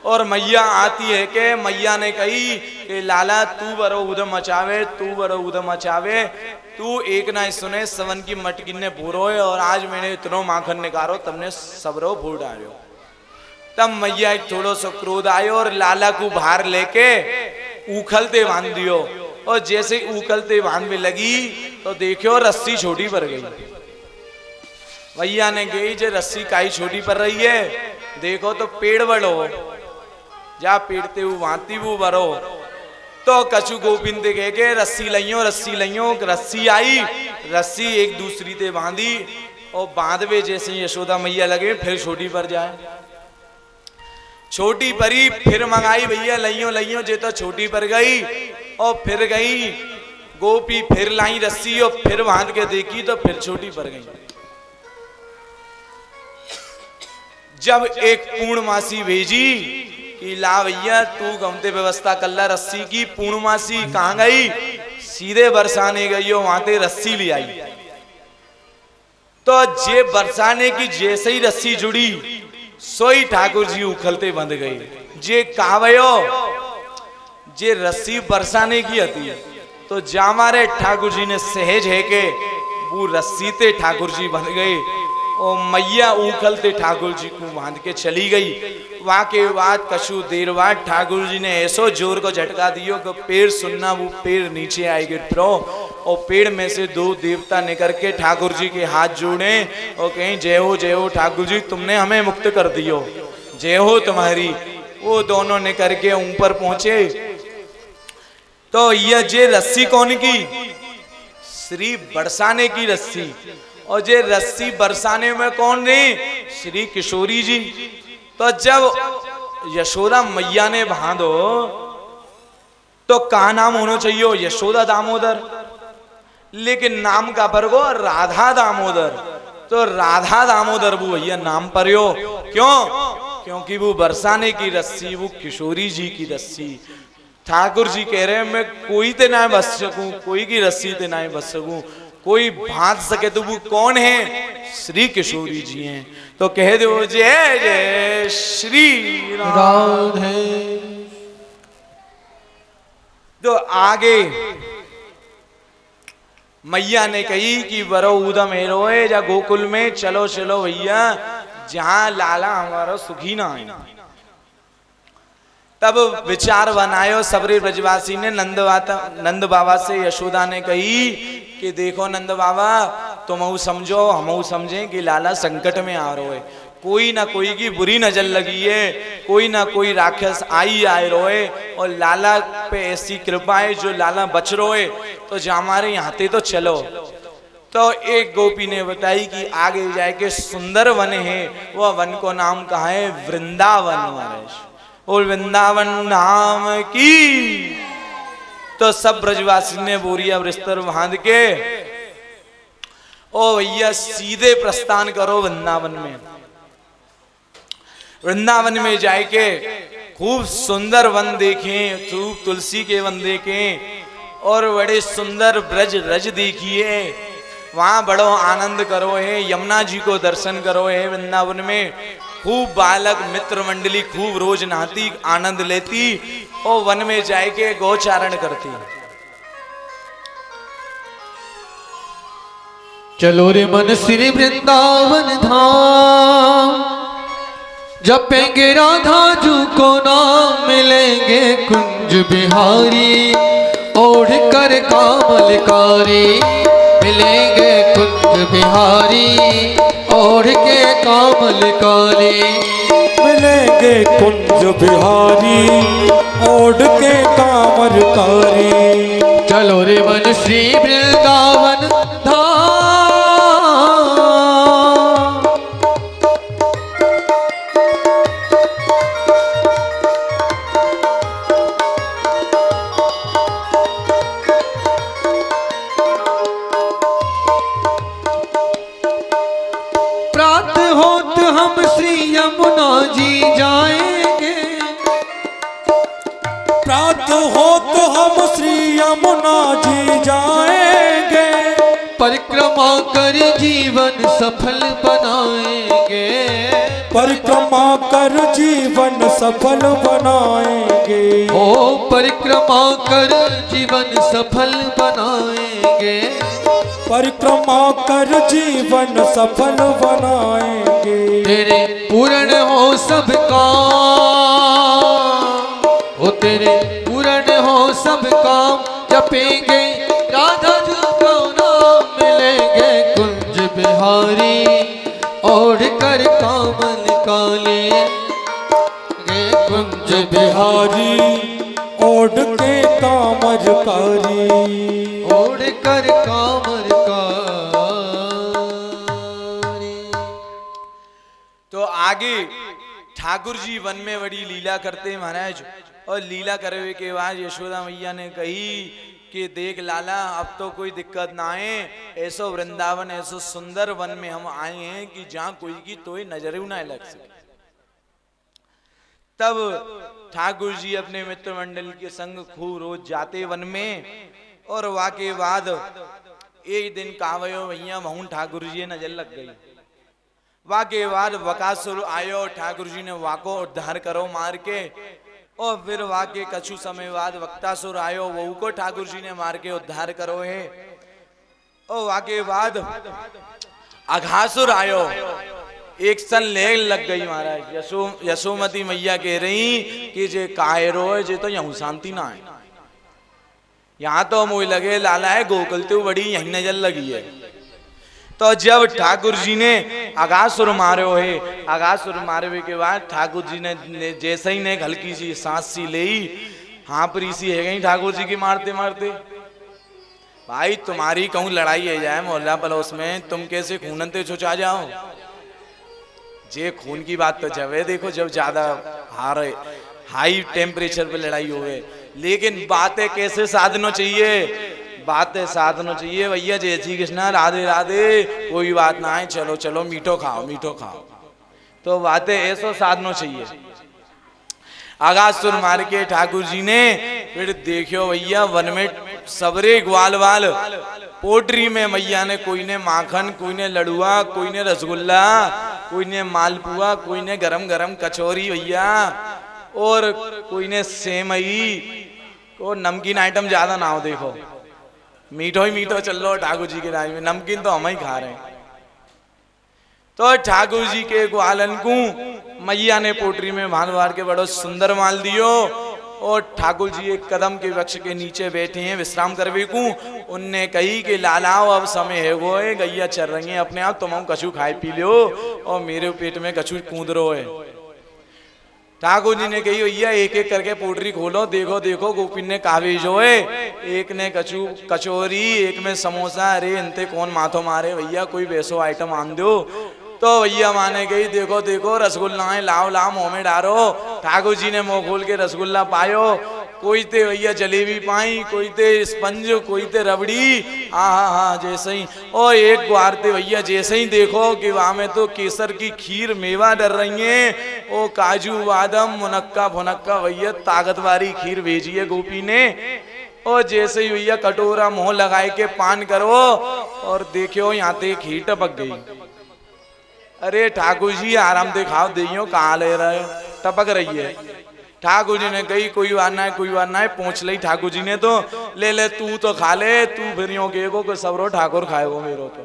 और मैया आती है कि मैया ने कही कि लाला तू बरो उधम मचावे, तू बरो उधम मचावे, तू एक ना सुने सवन की मटकी ने भूरो है और आज मैंने इतनो माखन निकालो, तुमने सबरो भूर डालो। तब मैया एक थोड़ो सो क्रोध आयो और लाला को बाहर लेके उखलते बांध दियो। और जैसे उखलते बांध में लगी तो देखियो रस्सी छोटी पड़ गई। भैया ने कही जे रस्सी काई छोटी पड़ रही है, देखो तो पेड़ बड़ो, जा पेड़ते हु वाती वो बरो। तो कछु गोपिंद कह के रस्सी लियो, रस्सी लियो। रस्सी आई, रस्सी एक दूसरी ते बांधी और बांधवे जैसे यशोदा मैया लगे फिर छोटी पड़ जाए। छोटी परी फिर मंगाई, भैया लियो लियो, जे तो छोटी पर गई। और फिर गई गोपी, फिर लाई रस्सी और फिर बांध के देखी तो फिर छोटी पर गई। जब एक पूर्णमासी भेजी कि ला भैया तू गमते व्यवस्था कर ला रस्सी की। पूर्णमासी कहाँ गई? सीधे बरसाने गई हो, वहां ते रस्सी ले आई। तो जे बरसाने की जैसे ही रस्सी जुड़ी सोई ठाकुर जी उखलते बंद गई। जे कहवयो जे रस्सी बरसाने की हती तो जामारे ठाकुर जी ने सहज है के वो रस्सी ते ठाकुर जी बंध गए और मैया उखलते ठाकुर जी को बांध के चली गई। वहां के बाद कछु देर बाद ठाकुर जी ने ऐसो जोर को झटका दियो कि पेड़ सुनना, वो पेड़ नीचे आए गिरो और पेड़ में से दो देवता निकल के ठाकुर जी के हाथ जोड़े और कहीं जय हो ठाकुर जी, तुमने हमें मुक्त कर दियो, जय हो तुम्हारी। वो दोनों निकल के ऊपर पहुंचे। तो यह जे रस्सी कौन की? श्री बरसाने की रस्सी। और जे रस्सी बरसाने में कौन ने? श्री किशोरी जी। तो जब यशोदा मैया ने बांधो तो का नाम होना चाहिए? यशोदा दामोदर। लेकिन नाम का परगो राधा दामोदर। तो राधा दामोदर वो भैया नाम परियो। क्यों? क्योंकि वो बरसाने की रस्सी, वो किशोरी जी की रस्सी। ठाकुर जी कह रहे हैं मैं कोई ते ना बस सकूं, कोई की रस्सी ते ना बस सकूं, कोई बांध सके तो वो कौन है? श्री किशोरी जी हैं। तो कह दो जय जय श्री राधे। तो आगे मैया ने कही कि बरो उदम हेरोए जा गोकुल में चलो चलो भैया, जहां लाला हमारा सुखी ना है। तब विचार बनायो सबरे ब्रजवासी ने। नंद बाबा से यशोदा ने कही कि देखो नंद बाबा, तुम समझो हम समझें कि लाला संकट में आ रहे है, कोई ना कोई की बुरी नजर लगी है, कोई ना कोई राक्षस आई आए रोए और लाला पे ऐसी कृपा है जो लाला बच रोए, तो जो हमारे यहाँ तो चलो। तो एक गोपी ने बताई कि आगे जाके सुंदर वन है, वह वन को नाम कहा है वृंदावन महाराज। और वृंदावन नाम की। तो सब ब्रजवासी ने बोरिया बिस्तर बांध के ओ भैया सीधे प्रस्थान करो वृंदावन में। वृंदावन में जाके खूब सुंदर वन देखें, खूब तुलसी के वन देखें और बड़े सुंदर ब्रज रज देखिए, वहां बड़ो आनंद करो है। यमुना जी को दर्शन करो है। वृंदावन में खूब बालक मित्र मंडली खूब रोज नहाती, आनंद लेती और वन में जाके गौचारण करती। चलो रे मन श्री वृंदावन धाम, जपेंगे राधा जू को नाम, मिलेंगे कुंज बिहारी ओढ़ कर कामलकारी, मिलेंगे कुंज बिहारी ओढ़ के कामलकारी, मिलेंगे गे कुंज बिहारी ओढ़ के कामरकारी। चलो रे मन श्री वृंदावन धाम। प्रात होत हम श्री यमुना जी जाएंगे। प्रात हो तो हम श्री यमुना जी जाएंगे। परिक्रमा कर जीवन सफल बनाएंगे। परिक्रमा कर जीवन सफल बनाएंगे। ओ परिक्रमा कर जीवन सफल बनाएंगे। परिक्रमा कर जीवन सफल बनाएंगे। तेरे पूर्ण हो सब काम। ओ तेरे पूर्ण हो सब काम। जपेंगे राधा जी को नाम मिलेंगे कुंज बिहारी ओढ़ कर कामल काले। कुंज बिहारी ओढ़ के कामरकारी। ओढ़ कर कामर कारी। तो आगे ठाकुर जी वन में बड़ी लीला करते महाराज। और लीला करे हुए के बाद यशोदा मैया ने कही कि देख लाला अब तो कोई दिक्कत ना है। ऐसो वृंदावन ऐसो सुंदर वन में हम आए हैं कि जहाँ कोई की तो नजर ना लग सके। तब ठाकुर जी अपने मित्र मंडल के संग खूब रोज जाते वन में। और वाके बाद एक दिन कावयो भैया वहूं ठाकुर जी नजर लग गई। वाके बाद बकासुर आयो ठाकुर जी ने वाको उद्धार करो मार के। और फिर वाके कछु समय बाद वक्तासुर आयो वहू को ठाकुर जी ने मार के उद्धार करो है। और वाके बाद अघासुर आयो एक सन ले लग गई महाराज। यशोमती मैया कह रही कि जे काहे रोए जे तो यहूं शांति ना है। यहाँ तो मुझे लगे लाला है गोकुल तो बड़ी यही नजर लगी है। तो जब ठाकुर जी ने अगासुर मारे है। अगासुर मारे के बाद ठाकुर जी ने जैसे ही ने हल्की सी सांस सी ले हाँ पर सी है गई ठाकुर जी की मारते मारते। भाई तुम्हारी कहूं लड़ाई है जाए मोहल्ला पड़ोस में तुम कैसे खूनते छुचा जाओ। जे खून की बात तो जब है देखो जब ज्यादा हाई टेम्परेचर पे लड़ाई हो गए। लेकिन बातें कैसे साधना चाहिए। बातें साधना चाहिए भैया जय श्री कृष्णा राधे राधे कोई बात ना है चलो चलो मीठो खाओ मीठो खाओ। तो बातें ऐसा साधना चाहिए। आगासुर मार के ठाकुर जी ने फिर देखियो भैया वन में सबरे ग्वाल वाल पोटरी में मैया ने कोई ने माखन कोई ने लड़ुआ कोई ने रसगुल्ला कोई ने मालपुआ कोई ने गरम गरम कचौरी भैया और कोई ने सेमई और नमकीन आइटम ज्यादा ना हो। देखो मीठो ही मीठो चल लो ठाकुर जी के राज में नमकीन तो हम ही खा रहे हैं। तो ठाकुर जी के ग्वालन को मैया ने पोटरी में भान भार के बड़ो सुंदर माल दियो। और ठाकुर जी एक कदम के वृक्ष के नीचे बैठे हैं विश्राम करवे को। उनने कही कि लालाओ अब समय है वो है गैया चल रही है अपने आप तुम कछु खाए पी लो और मेरे पेट में कछु कूद रो है। ठाकुर जी ने कही भैया एक एक करके पोटरी खोलो देखो देखो गोपी ने कावे जो है एक ने कचौरी एक में समोसा। अरे इनते कौन माथो मारे भैया कोई वैसो आइटम आन दो। तो भैया माने गई देखो देखो रसगुल्ला है लाओ लाओ मुँह में डारो। ठाकुर जी ने मुँह खोल के रसगुल्ला पायो। कोई ते भैया जलेबी पाई कोई ते स्पंज कोई ते रबड़ी हाँ जैसे ही। और एक ग्वार ते भैया जैसे ही देखो कि वहां में तो केसर की खीर मेवा डर रही है। ओ काजू बादाम मुनक्का भुनक्का भैया ताकत वाली खीर भेजी है गोपी ने। और जैसे ही भैया कटोरा मुँह लगाए के पान करो और देखियो यहाँ ते खीर टपक गई। अरे ठाकुर जी आराम दिखाओ दियो कहाँ ले रहे हो टपक रही है। ठाकुर जी ने कही कोई बात ना है कोई बात ना है पहुंच ली ठाकुर जी ने तो ले ले तू तो खा ले तू फिर यो के सबरो ठाकुर खाए वो मेरो तो।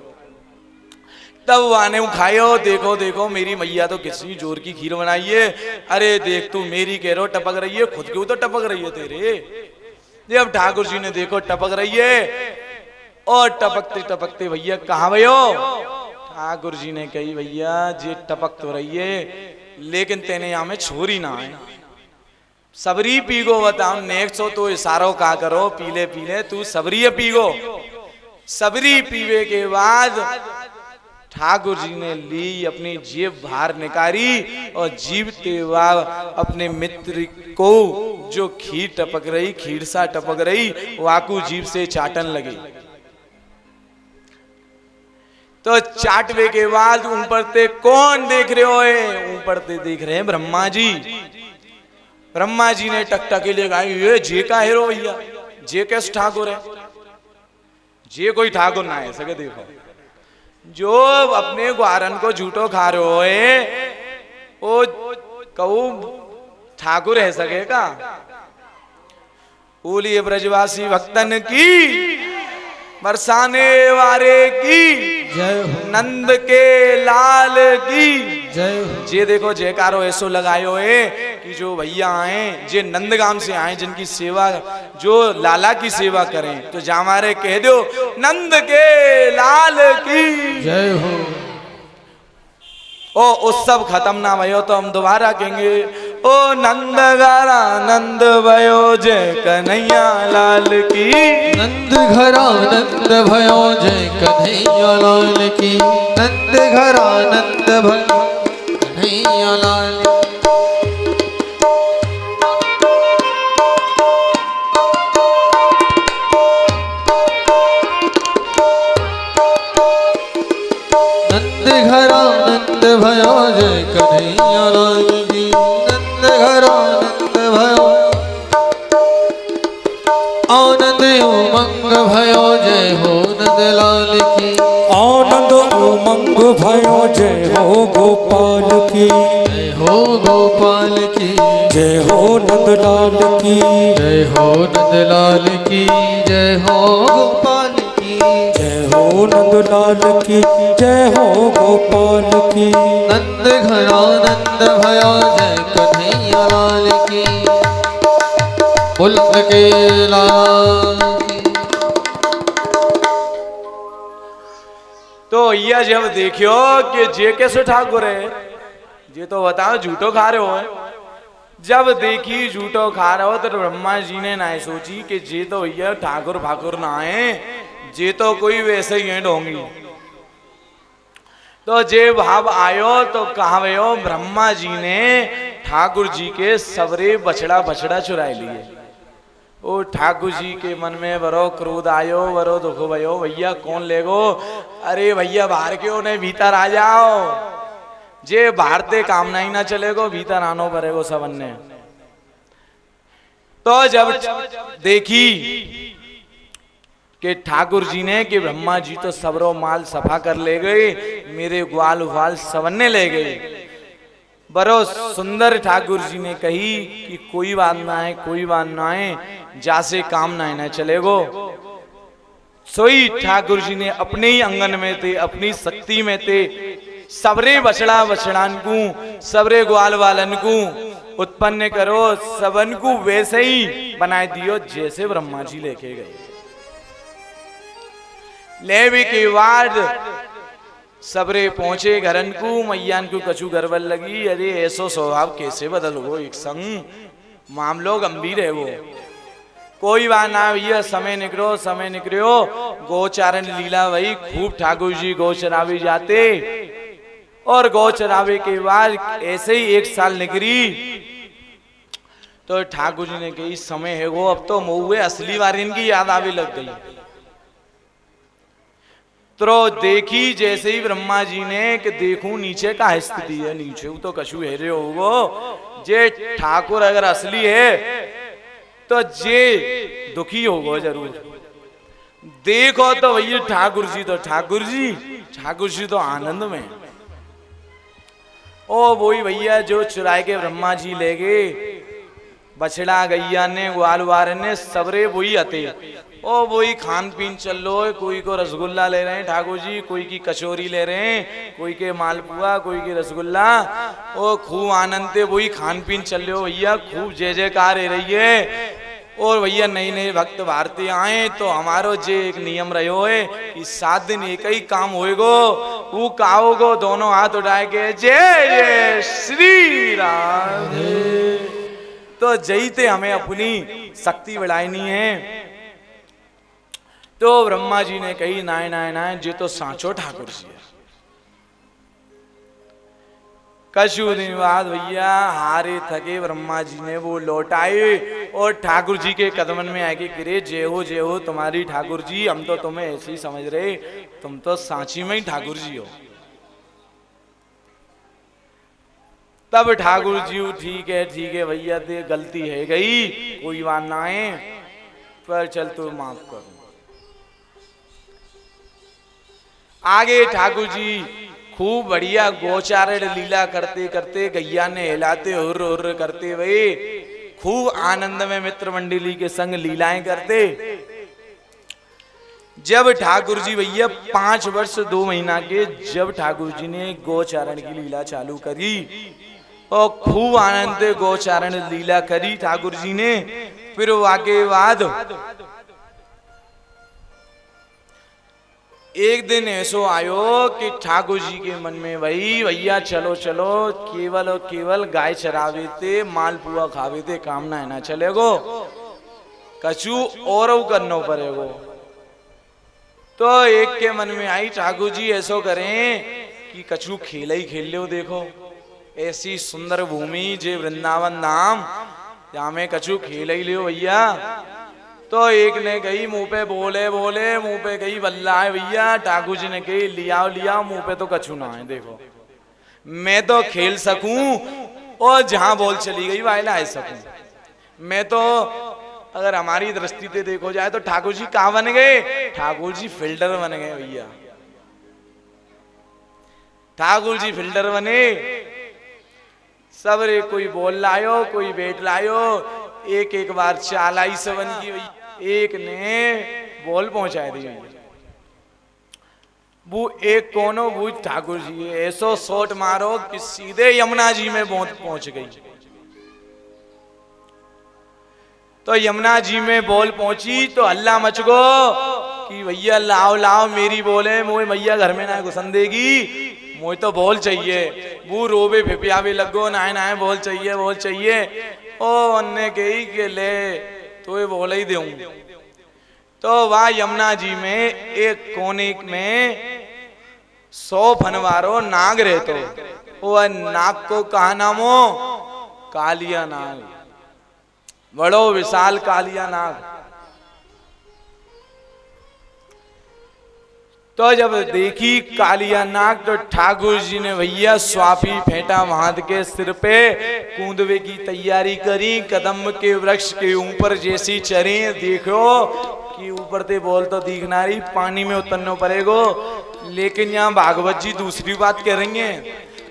तब वाने खायो देखो देखो मेरी मैया तो किसी जोर की खीर बनाई है। अरे देख तू मेरी कह रो टपक रही है खुद क्यों तो टपक रही है तेरे। जब ठाकुर जी ने देखो टपक रही है और टपकते टपकते भैया कहाँ भयो। ठाकुर जी ने कही भैया जे टपक तो रही है लेकिन तेने यहाँ में छोरी ना है। सबरी पीगो बताओ नेक सो तो इशारो का करो पीले पीले तू सबरी पीगो। सबरी पीवे के बाद ठाकुर जी ने ली अपनी जीभ बाहर निकाली और जीवते हुआ अपने मित्र को जो खीर टपक रही खीर सा टपक रही वाकू जीभ से चाटन लगी। तो चाटवे के बाद ऊपर ते कौन देख रहे हो? ऊपर ते देख रहे हैं ब्रह्मा जी। ब्रह्मा जी ने टकटकी ले गाई ये जे का हेरो भैया जे कैसे ठाकुर है? जे कोई ठाकुर ना है सके देखो जो अपने ग्वारन को झूठो खा रहे हो वो कहू ठाकुर है सके का? बोलिए ब्रजवासी भक्तन की बरसाने वाले की जय हो नंद के लाल की जय हो। जे देखो जयकारो ऐसो लगायो है कि जो भैया आए जे नंदगाम से आए जिनकी सेवा जो लाला की सेवा करें तो जामारे कह दो नंद के लाल की जय हो। ओ उत्सव खत्म ना भयो तो हम दोबारा कहेंगे ओ नंद घरा नंद भयो जय कन्हैया लाल की। नंद घरा नंद भयो जय कन्हैया लाल की। नंद घरा नंद भयो कन्हैया लाल की। नंद घरा नंद भयो जय कन्हैया लाल की। नंद घरा नंद भयो आनंद उमंग भयो जय हो नंद लाल की। आनंद उमंग भयो जय हो गोपाल की। जय हो गोपाल की। जय हो नंदलाल की। जय हो नंद लाल की। जय हो गोपाल की। जय हो नंदलाल की। जय हो गोपाल की। नंद घरा नंद भयो जय कन्हैया लाल की। बुलंद के लाल की। तो ये जब देखियो कि जे कैसे ठाकुर है जे तो बताओ झूठो खा रहे हो। जब देखी झूठो खा रहे हो तो ब्रह्मा जी ने ना सोची कि जे तो ये ठाकुर भाकुर ना है जे तो कोई वैसे ही है ढोंगी। तो जे भाव आयो तो कहा भयो ब्रह्मा जी ने ठाकुर जी के सबरे बछड़ा बछड़ा चुराए लिए। ओ ठाकुर जी के मन में बरो क्रोध आयो बरो दुख भयो भैया कौन लेगो? अरे भैया बाहर क्यों नहीं भीतर आ जाओ। जे बाहर ते काम नहीं ना चलेगो भीतर आनो पड़ेगो सबन ने। तो जब देखी कि ठाकुर जी ने कि ब्रह्मा जी तो सबरो माल सफा कर ले गए मेरे ग्वाल उवाल सबन्ने ले गए। बरो सुंदर ठाकुर जी ने कही कि कोई बात ना है कोई बात ना है जासे काम ना है ना चलेगो। सोई ठाकुर जी ने अपने ही अंगन में थे अपनी शक्ति में थे सबरे बछड़ा बछड़ान को सबरे ग्वाल वालन को उत्पन्न करो सबन को वैसे ही बनाए दियो जैसे ब्रह्मा जी लेके गए। लेवी के बाद सबरे पहुंचे घरन को मैयान को कछु गरबल लगी। अरे ऐसो स्वभाव कैसे बदल हो एक संग मामलो गंभीर है वो। कोई बात ना भैया समय निकलो गौचारण लीला वही खूब ठाकुर जी गौ चरावे जाते और गौ चरावे के बाद ऐसे ही एक साल निकली तो ठाकुर जी ने कही समय है वो अब तो मऊए असली बार इनकी याद आवे लग गई। तो देखी जैसे ही ब्रह्मा जी ने कि देखूं नीचे का स्थिति है नीचे तो कछु हेरे होगो जे ठाकुर अगर असली है तो जे दुखी होगो जरूर। देखो तो भैया ठाकुर जी तो आनंद में। ओ वही भैया जो चुराए के ब्रह्मा जी ले गए बछड़ा गैया ने ग्वाल वार ने सबरे वही आते। ओ वही खान पीन चल लो कोई को रसगुल्ला ले रहे हैं ठाकुर जी कोई की कचौरी ले रहे हैं कोई के मालपुआ कोई के रसगुल्ला। ओ खूब आनंद थे वही खान पीन चल रहे हो भैया खूब जय जयकार है रही है। और भैया नई नई भक्त भारती आए तो हमारो जे एक नियम रहो है कि 7 दिन एक ही काम होएगो वो काओ को दोनों हाथ उठाए के जय जय श्री राम। तो जईते हमें अपनी शक्ति बढ़ानी है। तो ब्रह्मा जी ने कही नाय नाय नाय जे तो सांचो ठाकुर जी है। कछु दिन बाद भैया हारे थके ब्रह्मा जी ने वो लौटाए और ठाकुर जी के कदमन में आके गिरे, जय हो तुम्हारी ठाकुर जी, हम तो तुम्हें ऐसे ही समझ रहे, तुम तो सांची में ही ठाकुर जी हो। तब ठाकुर जी ठीक है भैया ते गलती है गई, कोई बात ना है, पर चल तो माफ करो। आगे ठाकुर जी खूब बढ़िया गोचारण लीला करते करते गैया ने हिलाते हुर्र हुर्र करते हुए खूब आनंद में मित्र मंडली के संग लीलाएं करते। जब ठाकुर जी भैया 5 वर्ष 2 महीना के, जब ठाकुर जी ने गोचारण की लीला चालू करी और खूब आनंद गोचारण लीला करी ठाकुर जी ने, फिर वाके बाद एक दिन ऐसो आयो कि ठाकुर जी के मन में वही भैया चलो चलो केवल और केवल गाय चरावे थे, मालपुआ खावे थे, काम ना है ना चलेगो, कछु और करना पड़ेगो। तो एक के मन में आई ठाकुर जी ऐसो करें कि कछु खेल ही खेल लो, देखो ऐसी सुंदर भूमि जे वृंदावन धाम, जहाँ में कछु खेल ही लियो भैया। तो एक ने कही मुंह पे बोले मुंह पे कही बल्ला है भैया। ठाकुर जी ने कही लिया मुंह पे तो कछु ना है, देखो मैं तो खेल सकूं और जहां बोल चली गई वाइला है सकूं। मैं तो अगर हमारी दृष्टि से देखो जाए तो ठाकुर जी कहां बन गए, ठाकुर जी फील्डर बन गए भैया। ठाकुर जी फील्डर बने, सब रे कोई बॉल लायो कोई बैट लायो, एक एक बार चालाई से बन की भैया। एक ने बॉल पहुंचाई दी, वो एक कोनो वो ठाकुर जी ऐसो शॉट मारो कि सीधे यमुना जी में पहुंच गई। तो यमुना जी में बॉल पहुंची तो हल्ला मच गो कि भैया लाओ लाओ मेरी बॉल है, मोए भैया घर में ना घुसन देगी, मोए तो बॉल चाहिए। वो रोबे फिपियावे लगो नाय नाय बॉल चाहिए। ओ अन्ने कही के ले तो ये बॉल ही दूं। तो वह यमुना जी में एक कोने में 100 फनवारो नाग रहते, वो नाग को कहा नाम हो, कालिया नाग, बड़ो विशाल कालिया नाग। तो जब देखी कालिया नाग तो ठाकुर जी ने भैया स्वापी फेंटा महाद के सिर पे, कूदवे की तैयारी करी, कदम के वृक्ष के ऊपर जैसी चरी, देखो कि ऊपर ते बोल तो दिखना रही, पानी में उतरना पड़ेगो। लेकिन यहाँ भागवत जी दूसरी बात कह रही हैं,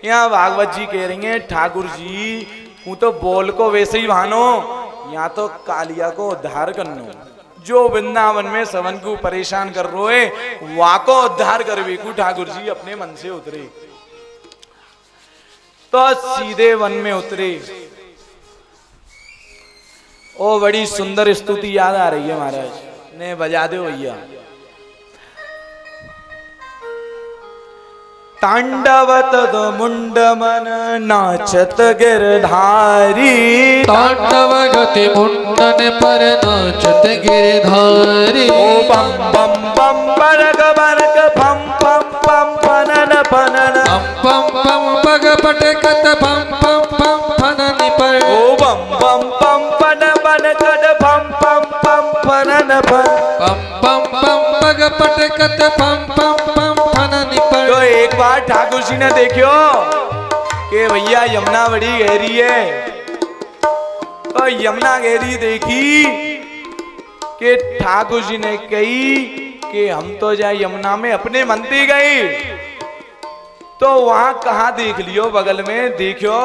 यहाँ भागवत जी कह रही हैं ठाकुर जी वो तो बोल को वैसे ही भानो, यहाँ तो कालिया को उद्धार करनो, जो वृंदावन में सवन को परेशान कर रोए वाको उद्धार कर बेकू ठाकुर जी अपने मन से उतरे। तो सीधे वन में उतरे। ओ बड़ी सुंदर स्तुति याद आ रही है महाराज ने, बजा दो भैया। तांडवत मुंड मन नाचत गिरधारी, तांडव गति मुंडन पर नाचत गिरधारी। ओ बम बम बम बरग बरग फम फम फम फनन फनन, पम पम पग पटकत पम पम पम फनन पर। ओ बम बम बम पन बन कद फम फम फम फनन फन, पम पम पम पग पटकत पम पम पम फनन पर। तो एक बार ठाकुर जी ने देखियो कि भैया यमुना बड़ी गहरी है। तो यमुना गहरी देखी कि ठाकुर जी ने कही कि हम तो जाए यमुना में अपने मनती गई। तो वहां कहा देख लियो, बगल में देखियो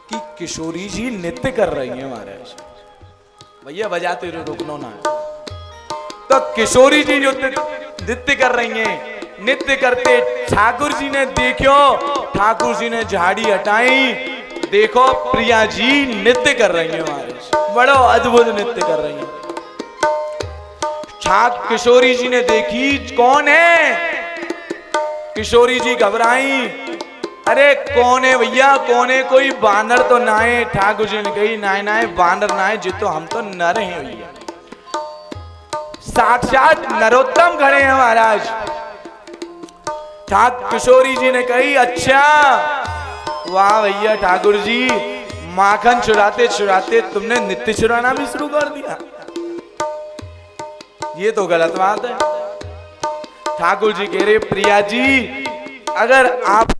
कि किशोरी जी नृत्य कर रही है महाराज। भैया बजाते रहो, रुकनो ना। तो किशोरी जी जो नृत्य कर रही हैं, नृत्य करते ठाकुर जी ने देखियो, ठाकुर जी ने झाड़ी हटाई, देखो प्रिया जी नृत्य कर रही है महाराज, बड़ो अद्भुत नृत्य कर रही है। ठाक किशोरी जी ने देखी, कौन है? किशोरी जी घबराई, अरे कौन है भैया, कौन है? कोई बानर तो ना है। ठाकुर जी ने कही, ना ना बानर ना है, जितो हम तो नर हैं भैया, साक्षात नरोत्तम खड़े हैं महाराज। ठाकुर किशोरी जी ने कही, अच्छा वाह भैया ठाकुर जी, माखन चुराते चुराते तुमने नित्य चुराना भी शुरू कर दिया, ये तो गलत बात है। ठाकुर जी कह रहे, प्रिया जी अगर आप